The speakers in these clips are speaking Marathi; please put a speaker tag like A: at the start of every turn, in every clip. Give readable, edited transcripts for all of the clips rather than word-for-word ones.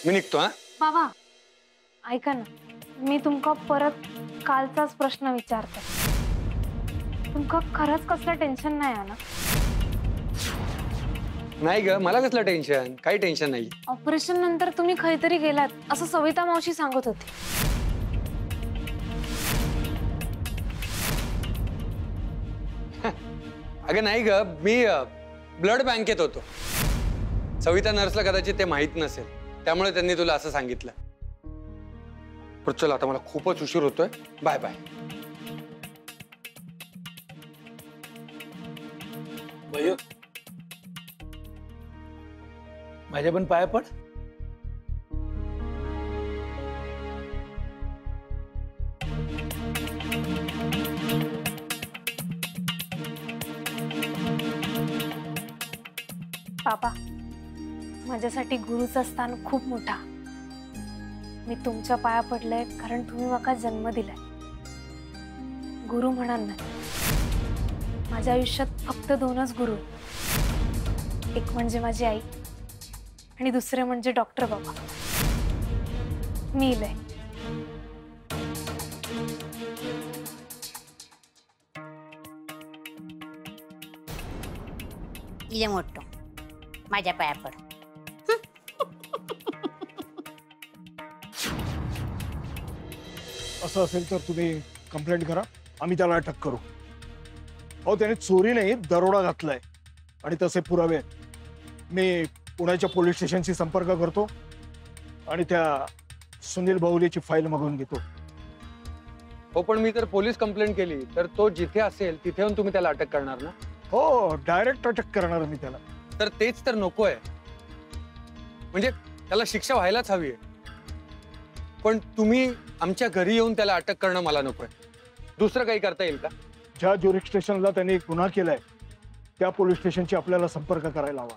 A: मी निघतो हा.
B: बाबा ऐका ना, मी तुमका परत कालचाच प्रश्न विचारते. तुमका खरंच कसलं टेन्शन नाही आलं?
A: नाही ग, मला कसलं टेन्शन? काही टेन्शन नाही.
B: ऑपरेशन नंतर तुम्ही खैतरी गेलात असं सविता मावशी सांगत होती.
A: अगं नाही ग, मी ब्लड बँकेत होतो. सविता नर्सला कदाचित ते माहित नसेल, त्यामुळे त्यांनी तुला असं सांगितलं. पण चल आता मला खूपच उशीर होतोय. Bye bye.
C: भैया माझ्या पण पाया पड.
B: बाबा माझ्यासाठी गुरुचं स्थान खूप मोठा. मी तुमच्या पाया पडले कारण तुम्ही मला जन्म दिलाय. गुरु म्हणाल नाही. माझ्या आयुष्यात फक्त दोनच गुरु, एक म्हणजे माझी आई आणि दुसरे म्हणजे डॉक्टर बाबा. मी इले
D: इले मोठो माझ्या पाया पड.
E: असं असेल तर तुम्ही कंप्लेंट करा, आम्ही त्याला अटक करू. अहो त्याने चोरी नाही दरोडा घातलाय आणि तसे पुरावे आहेत. मी पुण्याच्या पोलीस स्टेशनशी संपर्क करतो आणि त्या सुनील बाहुलीची फाईल मागून घेतो.
A: हो पण मी तर पोलीस कंप्लेंट केली तर तो जिथे असेल तिथे येऊन तुम्ही त्याला अटक करणार ना?
E: हो डायरेक्ट अटक करणार मी त्याला.
A: तर तेच तर नको आहे. म्हणजे त्याला शिक्षा व्हायलाच हवी आहे. पण तुम्ही आमच्या घरी येऊन त्याला अटक करणं मला नकोय. दुसरं काही करता येईल का?
E: ज्या ज्युरिस्डिक्शनला त्यांनी गुन्हा केलाय त्या पोलीस स्टेशनशी आपल्याला संपर्क करायला हवा.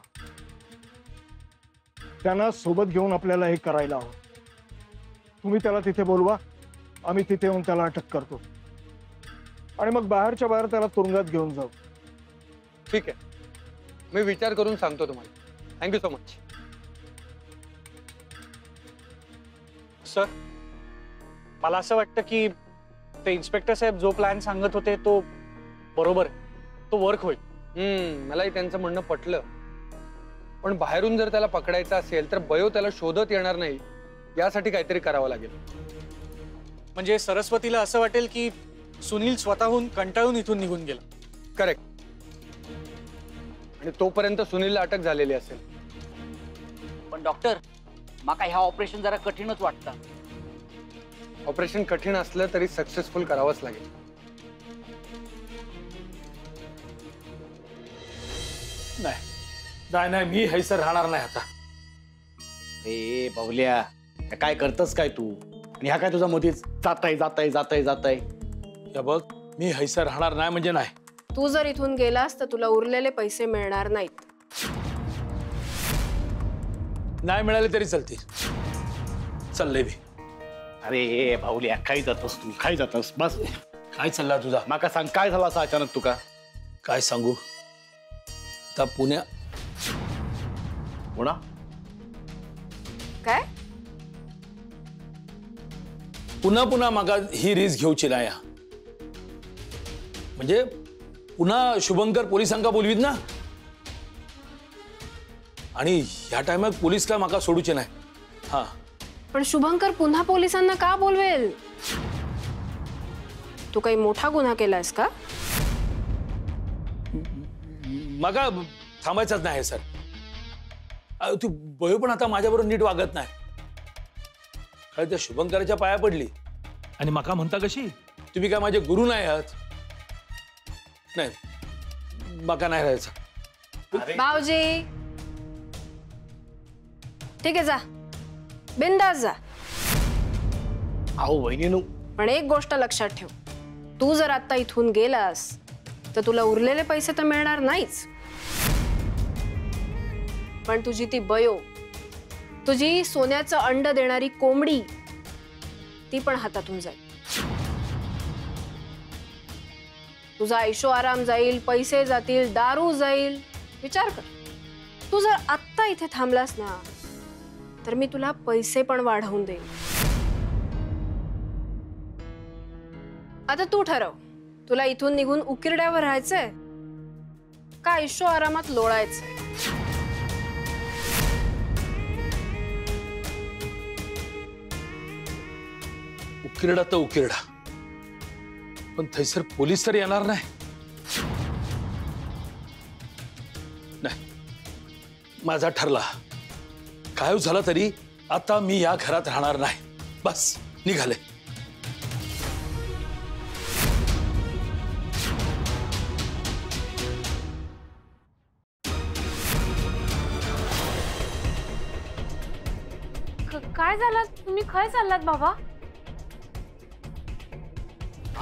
E: त्यांना सोबत घेऊन आपल्याला हे करायला हवं. तुम्ही त्याला तिथे बोलवा, आम्ही तिथे येऊन त्याला अटक करतो आणि मग बाहेरच्या बाहेर त्याला तुरुंगात घेऊन जाऊ.
A: ठीक आहे, मी विचार करून सांगतो तुम्हाला. Thank you so much.
F: सर मला असं वाटतं की ते इन्स्पेक्टर साहेब जो प्लॅन सांगत होते तो बरोबर, तो वर्क होईल.
A: मलाही त्यांचं म्हणणं पटलं. पण बाहेरून जर त्याला पकडायचं असेल तर बयो त्याला शोधत येणार नाही, यासाठी काहीतरी करावं लागेल.
F: म्हणजे सरस्वतीला असं वाटेल की सुनील स्वतःहून कंटाळून इथून निघून गेला.
A: करेक्ट. आणि तोपर्यंत सुनीलला अटक झालेली असेल.
G: पण डॉक्टर माका ह्या ऑपरेशन जरा कठीणच वाटतं.
A: ऑपरेशन कठीण असलं तरी सक्सेसफुल करावंच लागेल.
C: नाही नाही मी हैसर राहणार नाही आता.
H: ए बाहुल्या काय करतस काय तू? आणि ह्या काय तुझा मध्येच जाताय जाताय जाताय जाताय.
C: या बघ मी हैसर राहणार नाही म्हणजे नाही.
I: तू जर इथून गेलास तर तुला उरलेले पैसे मिळणार नाहीत.
C: नाही मिळाले तरी चालतील. चाललंय मी.
H: अरे बाहुल्या काय जातस तू? काय जातस? बस
C: काय चालला तुझा?
H: माका सांग काय झालं असं अचानक तुका?
C: काय सांगू आता पुण्या
H: पुणा
I: काय?
C: पुन्हा पुन्हा मागा ही रिस्क घेऊची ना. या म्हणजे पुन्हा शुभंकर पोलिसांका बोलवीत ना. आणि ह्या टायमात पोलीसला माका सोडूचे नाही. हा
I: पण शुभंकर पुन्हा पोलिसांना का बोलवेल? तू काही मोठा गुन्हा केलायस का?
C: मागा थांबायचंच नाही सर. तू बयो पण आता माझ्याबरोबर नीट वागत नाही. कारण त्या शुभंकराच्या पाया पडली आणि माका म्हणता कशी तुम्ही काय माझे गुरु नाही आहात. नाही माका नाही राहायचं.
I: भाऊजी ठीक आहे जा, बिंदास जा.
H: अहो वहिनीनू
I: पण एक गोष्ट लक्षात ठेव, तू जर आता इथून गेलास तर तुला उरलेले पैसे तर मिळणार नाहीच. पण तुझी ती बयो, तुझी सोन्याचं अंड देणारी कोंबडी, ती पण हातातून जाईल. तुझा ऐशो आराम जाईल, पैसे जातील, दारू जाईल. विचार कर, तू जर आत्ता इथे थांबलास ना तर मी तुला पैसे पण वाढवून देईन. आता तू ठरव, तुला इथून निघून उकिरड्यावर राहायचंय का आयुष्य आरामात लोळायचंय.
C: उकिरडा तर उकिरडा, पण थैसर पोलीस तर येणार नाही. माझा ठरला, काय झालं तरी आता मी या घरात राहणार नाही. बस निघाले.
B: काय झालं? तुम्ही खय चाललात बाबा?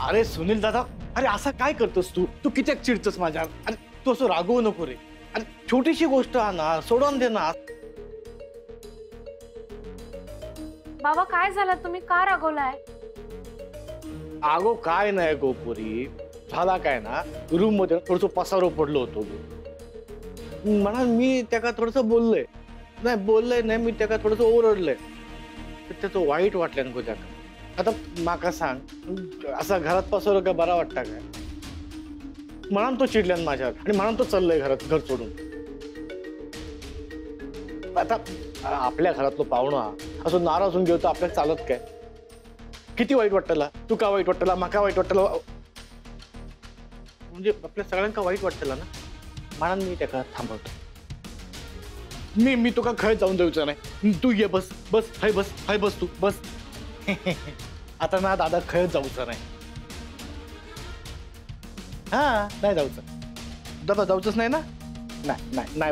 H: अरे सुनील दादा, अरे असं काय करतोस तू? तू किती चिडतोस माझ्यावर? अरे तू असं रागवू नको रे. अरे छोटीशी गोष्ट ना, सोडून दे ना.
B: बाबा काय झालं? तुम्ही का रागवलाय?
H: अगो काय नाही गोपुरी, झाला काय ना, रूम मध्ये थोडस पसारो पडलो होतो म्हणा. मी त्याला थोडस बोललोय नाही मी त्याला थोडस ओरडलंय. त्याचं वाईट वाटलं नको त्याला. आता माका सांग, असा घरात पसरव का बरा वाटता काय? म्हणून तो चिडल्यान माझ्यावर आणि म्हणून तो चाललंय घर सोडून. आता आपल्या घरातलो पाहुणा असं नाराज होऊन गेलो तर आपल्याला चालत काय? किती वाईट वाटतला, तू का वाईट वाटतला, माका वाईट वाटतला, म्हणजे आपल्या सगळ्यांका वाईट वाटतला ना. म्हणून मी त्याला थांबवतो. मी तुका खय जाऊन द्यायचं नाही. तू ये, बस बस हाय, बस तू बस. आता ना दादा खय जाऊचं नाही. हा नाही जाऊचं. दादा जाऊचंच नाही ना. नाही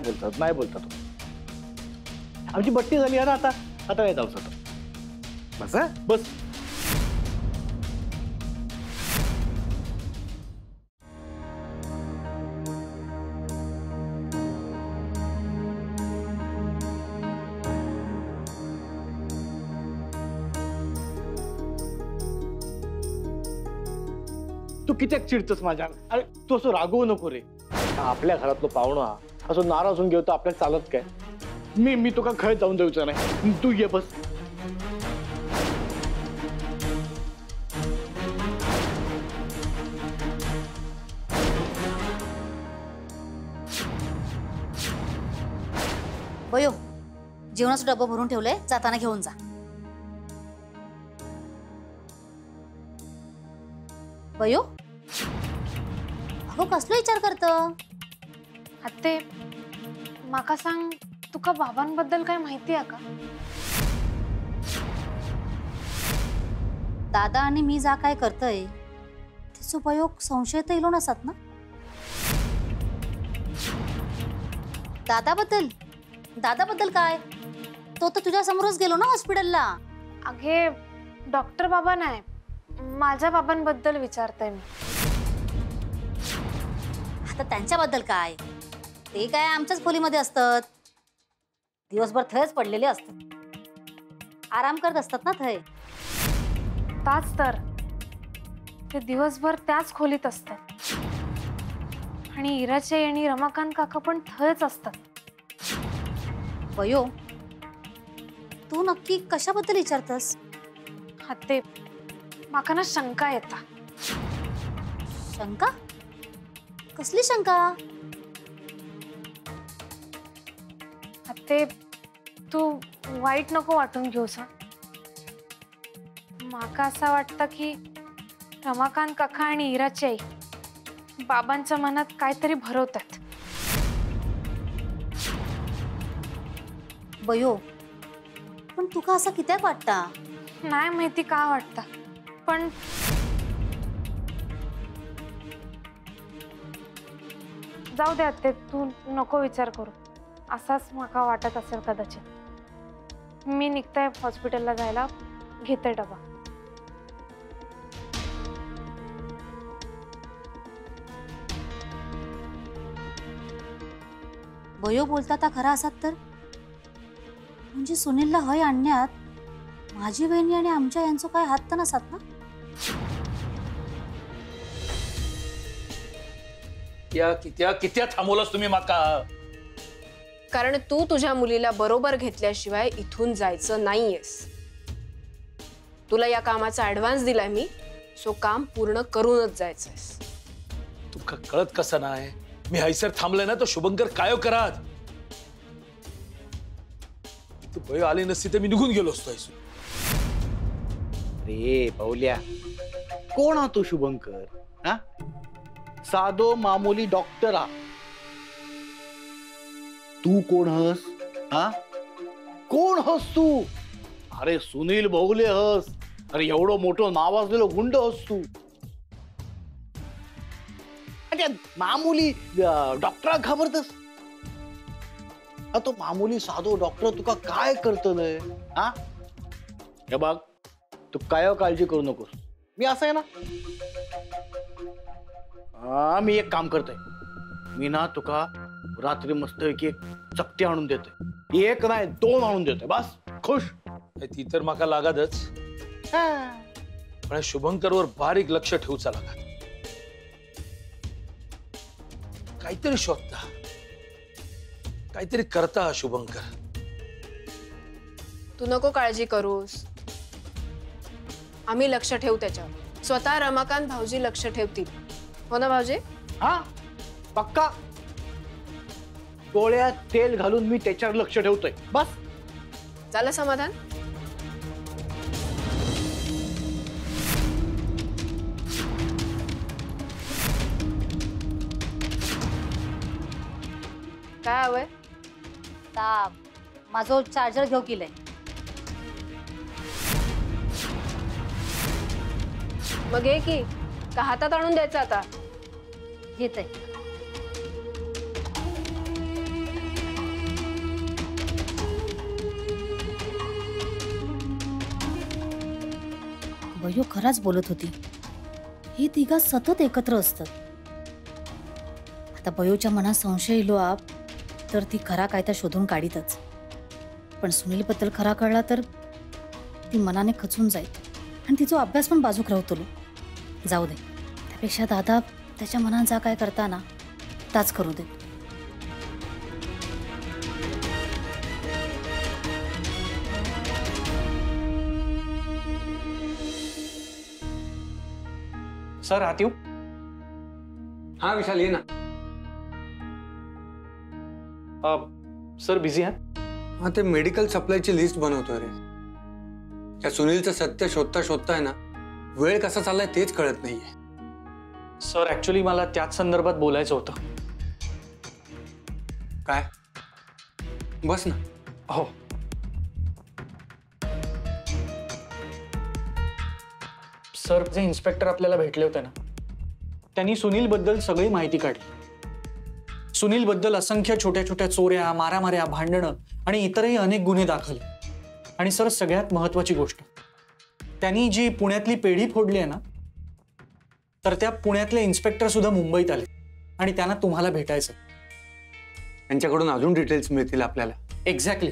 H: बोलता तू. आमची बट्टी झाली आहे ना आता नाही जाऊचं तो. बस हा बस. तू किती चिडतोस माझ्या? अरे तू असं रागवू नको रे. आपल्या घरातलो पाहुणा असं नाराज होऊन गेलो तर आपल्याला चालत काय? मी तुका खय जाऊन द्यायचं नाही. तू ये, बस.
D: बयो, जेवणाचं डब्बा भरून ठेवलंय, जाताना घेऊन जा. बयो, अगो कसलो विचार करत?
B: आत्ते, माका सांग, तुका बाबांबद्दल काय माहिती आहे का?
D: दादा आणि मी जा काय करतोय त्याचा उपयोग संशय तर इलो नसत ना. दादाबद्दल काय? तो तर तुझ्या समोरच गेलो ना हॉस्पिटलला.
B: अगे डॉक्टर बाबा नाही, माझ्या बाबांबद्दल विचारते मी.
D: आता त्यांच्याबद्दल काय? ते काय आमच्याच खोलीमध्ये असतात, दिवसभर थयच पडलेले असतात, आराम करत असतात ना थय.
B: ताच तर ते दिवसभर त्याच खोलीत असतात आणि इराचे आणि रमाकांत काका पण थयच असतात.
D: वयो, तू नक्की कशाबद्दल विचारतस?
B: हत्ते, माका ना शंका येता.
D: शंका? कसली शंका?
B: हत्ते, तू वाईट नको वाटून घेऊस. माका असं वाटतं की रमाकांत काका आणि इराची आई बाबांच्या मनात काहीतरी भरवतात.
D: बयो, पण तुका असं कित्याक वाटता?
B: नाही माहिती का वाटतं, पण जाऊ दे आत्ते, तू नको विचार करू. असाच माका वाटत असेल कदाचित. मी निघते हॉस्पिटलला जायला, घेते डबा.
D: बयो बोलता ता खरा असात तर म्हणजे सुनीलला हय आणण्यात माझी बहिणी आणि आमच्या यांचं काय हात तर नसत ना.
C: कित्या थांबवलंस तुम्ही माका?
I: कारण तू तुझ्या मुलीला बरोबर घेतल्याशिवाय इथून जायचं नाहीयेस. तुला या कामाचा ऍडव्हान्स दिलाय मी, सो काम पूर्ण करूनच जायचंयस.
C: तुका कळत कसं नाही? मी हैसर थांबलोय ना, तो शुभंकर काय करात. तू बयो आली नसती तर मी निघून गेलो असतो हैसून.
H: अरे बावल्या, कोण हा तो शुभंकर? हा, साधो मामूली डॉक्टर हा. तू कोण हस? हा, कोण हस तू? अरे सुनील भोगले हस. अरे एवढं मोठं नाव असलेलं गुंड हस तू. अरे मामूली डॉक्टर घाबरतस? तो मामूली साधो डॉक्टर तुका काय करतलंय? हा, हे बघ, तू काय काळजी करू नकोस. मी असं आहे ना, मी एक काम करतोय. मी ना तुका रात्री मस्त एक चपटी आणून देतोय. एक नाही 2 आणून देतोय. बस खुश.
C: ती तर माका लागतच, पण शुभंकरवर बारीक लक्ष ठेवूचा लागत. काहीतरी शोधता, काहीतरी करता शुभंकर.
I: तू नको काळजी करूस, आम्ही लक्ष ठेवू त्याच्यावर. स्वतः रमाकांत भाऊजी लक्ष ठेवतील. हो ना भाऊजी?
H: हा, पक्का. डोळ्यात तेल घालून मी त्याच्यावर लक्ष ठेवतोय. बस
I: झालं समाधान? काय हवंय?
D: माझं चार्जर घेऊ केलंय.
I: मग हे की का हातात आणून द्यायचं आता?
D: घेते. बयो खराच बोलत होती. ही तिघा सतत एकत्र असतात. आता बयोच्या मनात संशय इलो आप तर ती खरा कायदा शोधून काढीतच. पण सुनील बद्दल खरा कळला तर ती मनाने खचून जाईल आणि तिचा अभ्यास पण बाजूक राहतलो. जाऊ दे, त्यापेक्षा दादा त्याच्या मनात जा काय करताना ताच करू दे.
F: सर आत येऊ?
A: हा विशाल, ये ना.
F: सर बिझी आहात?
A: हा, ते मेडिकल सप्लायची लिस्ट बनवतोय रे. या सुनीलचं सत्य शोधता शोधता आहे ना, वेळ कसा चाललाय तेच कळत नाहीये.
F: सर ऍक्च्युली मला त्याच संदर्भात बोलायचं होतं.
A: काय? बस ना.
F: हो. सर, जे इन्स्पेक्टर आपल्याला भेटले होते ना, त्यांनी सुनील बद्दल सगळी माहिती काढली. सुनील बद्दल असंख्य छोट्या छोट्या चोऱ्या, मारामाऱ्या, भांडणं आणि इतरही अनेक गुन्हे दाखल. आणि सर, सगळ्यात महत्वाची गोष्ट, त्यांनी जी पुण्यातली पेढी फोडली आहे ना, तर त्या पुण्यातले इन्स्पेक्टर सुद्धा मुंबईत आले आणि त्यांना तुम्हाला भेटायचं.
A: त्यांच्याकडून अजून डिटेल्स मिळतील आपल्याला.
F: एक्झॅक्टली.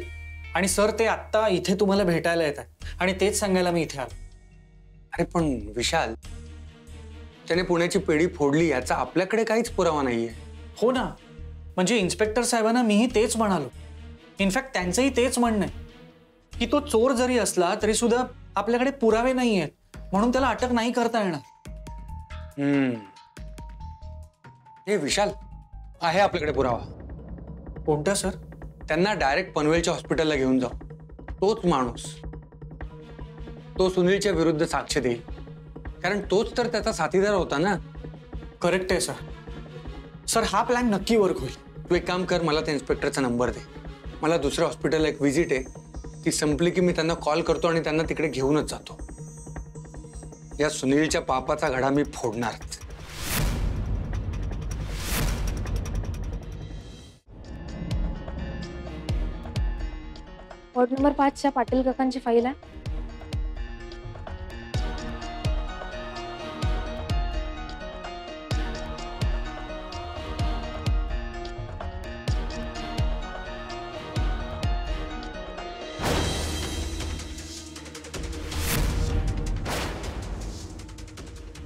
F: आणि सर, ते आत्ता इथे तुम्हाला भेटायला येत आहे आणि तेच सांगायला मी इथे आलो.
A: अरे पण विशाल, त्याने पुण्याची पेढी फोडली याचा आपल्याकडे काहीच पुरावा नाहीये.
F: हो ना, म्हणजे इन्स्पेक्टर साहेबांना मीही तेच म्हणालो. इनफॅक्ट त्यांचंही तेच म्हणणं आहे की तो चोर जरी असला तरी सुद्धा आपल्याकडे पुरावे नाही आहेत, म्हणून त्याला अटक नाही करता येणार.
A: हे विशाल, आहे आपल्याकडे पुरावा.
F: कोणता सर?
A: त्यांना डायरेक्ट पनवेलच्या हॉस्पिटलला घेऊन जाऊ. तोच माणूस, तो सुनीलच्या विरुद्ध साक्ष देईल, कारण तोच तर त्याचा साथीदार होता ना.
F: करेक्ट आहे सर. सर, हा प्लॅन नक्की वर्क होईल.
A: तू एक काम कर, मला त्या इन्स्पेक्टरचा नंबर दे. मला दुसऱ्या हॉस्पिटलला एक व्हिजिट आहे, ती संपली की मी त्यांना कॉल करतो आणि त्यांना तिकडे घेऊनच जातो. या सुनीलच्या पापाचा घडा मी फोडणारच.
B: वॉर्ड नंबर 5 पाटील काकांची फाईल आहे.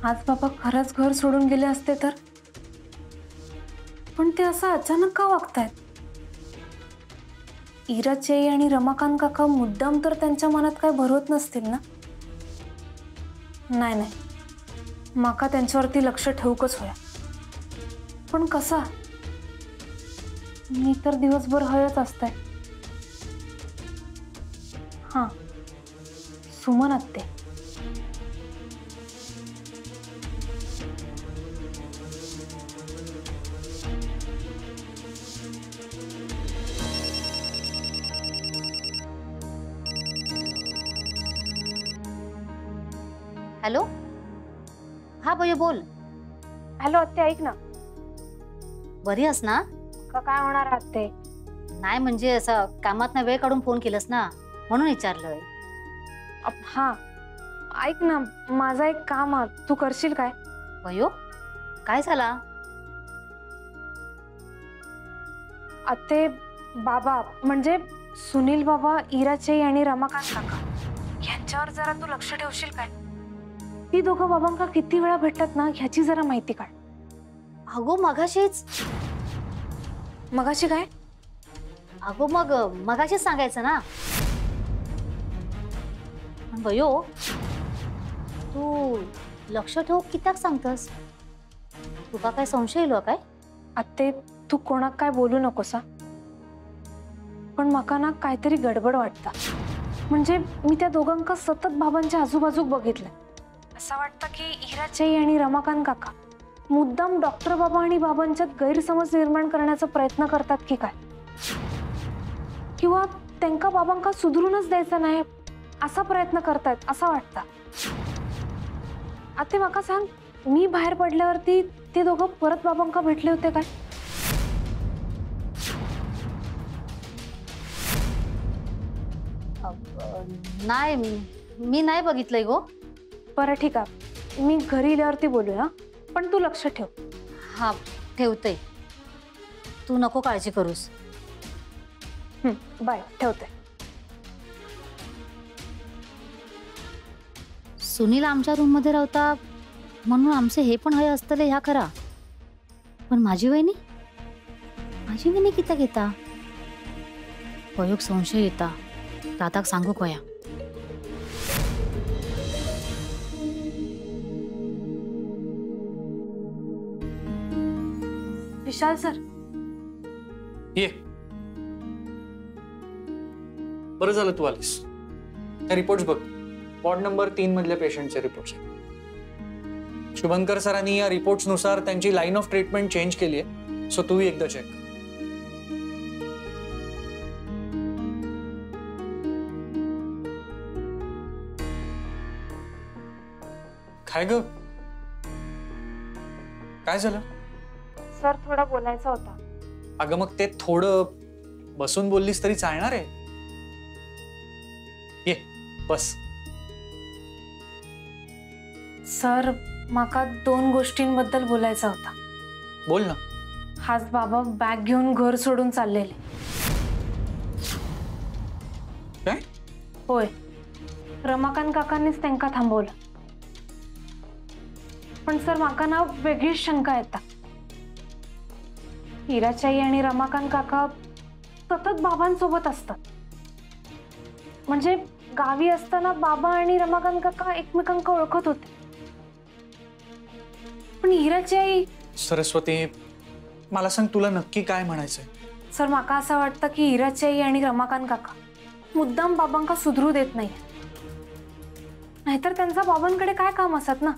B: आज बाबा खरंच घर सोडून गेले असते तर, पण ते असं अचानक का वागतायत? इराची आणि रमाकांत काका मुद्दाम तर त्यांच्या मनात काय भरवत नसतील ना? नाही माका त्यांच्यावरती लक्ष ठेवूकच होया. पण कसा? मी तर दिवसभर हयच असते. हां, सुमन आत्ते.
D: हॅलो, हा बयो बोल.
B: हॅलो आत्ते, ऐक ना.
D: बरी आहेस ना?
B: का काय होणार आत्ते?
D: नाही म्हणजे असं कामात वेळ काढून फोन केलंस ना म्हणून विचारलंय.
B: हा, ऐक ना, माझा एक काम आहे, तू करशील काय?
D: बयो, काय झाला?
B: आत्ते, बाबा म्हणजे सुनील बाबा, इराची आणि रमाकांत काका यांच्यावर जरा तू लक्ष ठेवशील काय? ती दोघं बाबांका किती वेळा भेटतात ना ह्याची जरा माहिती काढ.
D: अगो मगाशीच.
B: मगाशी काय?
D: अगो मगाशीच सांगायचं ना. बयो, तू लक्ष ठेव कित्याक सांगतस? तुका काय संशय येलो काय?
B: आत्ते, तू कोणाक काय बोलू नकोसा, पण मका ना काहीतरी गडबड वाटतं. म्हणजे मी त्या दोघांका सतत बाबांच्या आजूबाजू बघितलं. असं वाटतं की इराची आणि रमाकांत काका मुद्दाम डॉक्टर बाबा आणि बाबांच्यात गैरसमज निर्माण करण्याचा प्रयत्न करतात की काय, किंवा त्यांका बाबांका सुधरूनच द्यायचं नाही असा प्रयत्न करतायत असं वाटतं. आता मका सांग, मी बाहेर पडल्यावरती ते दोघं परत बाबांका भेटले होते काय?
D: नाही, मी नाही बघितलंय गो.
B: बरं ठीक आहे, मी घरी गेल्यावरती बोलूया, पण तू लक्ष ठेव.
D: हा, ठेवते. तू नको काळजी करूस.
B: बाय, ठेवते.
D: सुनील आमच्या रूम मध्ये राहता म्हणून आमचे हे पण हय असतले ह्या खरा. पण माझी वहिनी किता घेता? प्रयोग संशय येता. दादाक सांगू कया.
B: विशाल सर,
F: ये. बरं झालं तू आलीस. त्या रिपोर्ट्स बघ. वॉर्ड नंबर 3 मधल्या पेशंटचे रिपोर्ट्स आहेत. शुभंकर सरांनी या रिपोर्ट्सनुसार त्यांची लाईन ऑफ ट्रीटमेंट चेंज केली आहे. सो तूही एकदा चेक. काय ग, काय झालं?
B: सर, थोडा बोलायचा होता.
F: अगं मग ते थोडं बसून बोललीस तरी चालणार आहे. ये बस.
B: सर, माका 2 गोष्टींबद्दल बोलायचा होता.
F: बोल ना.
B: आज बाबा बॅग घेऊन घर सोडून चाललेले.
F: काय?
B: होय, रमाकांत काकांनीच त्यांना थांबवलं. पण सर, माका ना वेगळीच शंका येता. इराची आणि रमाकांत काका सतत बाबांसोबत असतात. म्हणजे गावी असताना बाबा आणि रमाकांत काका एकमेकांना ओळखत होते. पण इराची आई.
F: सरस्वती, मला सांग, तुला नक्की काय म्हणायचंय?
B: सर, माका असं वाटतं की इराची आई आणि रमाकांत काका मुद्दाम बाबांका सुधरू देत नाही. नाहीतर त्यांचा बाबांकडे काय काम असत ना.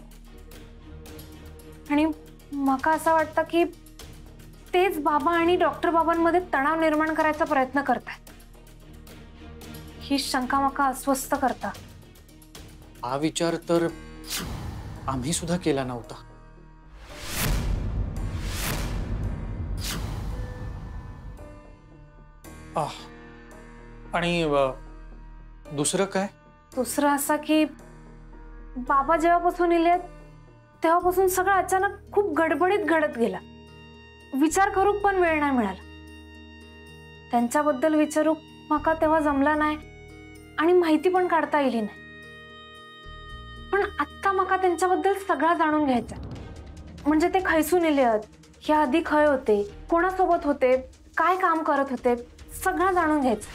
B: आणि माका असं वाटतं की तेच बाबा आणि डॉक्टर बाबांमध्ये तणाव निर्माण करायचा प्रयत्न करतात. ही शंका माका अस्वस्थ करता.
F: हा विचार तर आम्ही सुद्धा केला नव्हता. आणि दुसरं काय?
B: दुसरं असं की बाबा जेव्हापासून इले तेव्हापासून सगळं अचानक खूप गडबडीत घडत गेला. विचार करू पण वेळ नाही मिळाला. त्यांच्याबद्दल विचारू माका तेव्हा जमला नाही आणि माहिती पण काढता येईल नाही. पण आत्ता माका त्यांच्याबद्दल सगळं जाणून घ्यायचं. म्हणजे ते खैसून इले आहेत, ह्या आधी खय होते, कोणासोबत होते, काय काम करत होते, सगळं जाणून घ्यायचं.